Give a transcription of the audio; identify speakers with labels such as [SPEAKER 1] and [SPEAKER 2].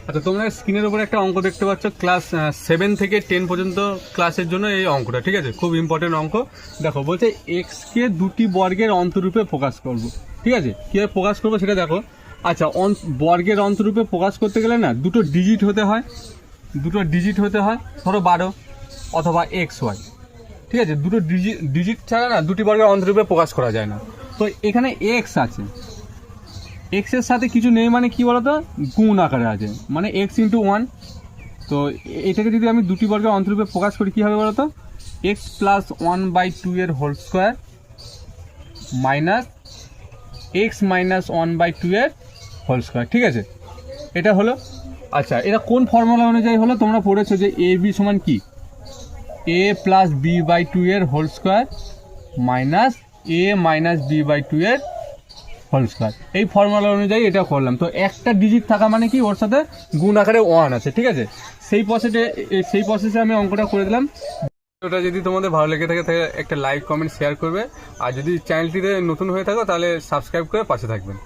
[SPEAKER 1] আচ্ছা, তোমরা স্ক্রিনের উপরে একটা অঙ্ক দেখতে পাচ্ছ, ক্লাস 7 থেকে 10 পর্যন্ত ক্লাসের জন্য এই অঙ্কটা, ঠিক আছে? খুব ইম্পর্টেন্ট অঙ্ক। দেখো, বলছে এক্সকে দুটি বর্গের অন্তরূপে প্রকাশ করব, ঠিক আছে? কীভাবে প্রকাশ করবো সেটা দেখো। আচ্ছা, বর্গের অন্তরূপে প্রকাশ করতে গেলে না দুটো ডিজিট হতে হয়, ধরো 12 অথবা XY, ঠিক আছে? দুটো ডিজিট ছাড়া না দুটি বর্গের অন্তরূপে প্রকাশ করা যায় না। তো এখানে এক্স আছে, এক্সের সাথে কিছু নেই মানে কি বলতো, গুণ আকারে আছে, মানে x ইন্টু 1। তো এটাকে যদি আমি দুটি বর্গের অন্তরূপে প্রকাশ করি কী হবে বলতো, x প্লাস 1/2 এর whole square minus x minus 1/2 এর হোল স্কোয়ার, ঠিক আছে? এটা হলো। আচ্ছা, এটা কোন ফর্মুলা অনুযায়ী হলো? তোমরা পড়েছো যে এ বি সমান কি, a প্লাস b/2 এর whole square minus a minus b/2 এর হোল স্কোয়ার। এই ফর্মুলা অনুযায়ী এটা করলাম। তো একটা ডিজিট থাকা মানে কি, ওর সাথে গুণ আকারে 1 আছে, ঠিক আছে? সেই প্রসেসে আমি অঙ্কটা করে দিলাম। ওটা যদি তোমাদের ভালো লেগে থাকে তাহলে একটা লাইক, কমেন্ট, শেয়ার করবে। আর যদি চ্যানেলটিতে নতুন হয়ে থাকো তাহলে সাবস্ক্রাইব করে পাশে থাকবেন।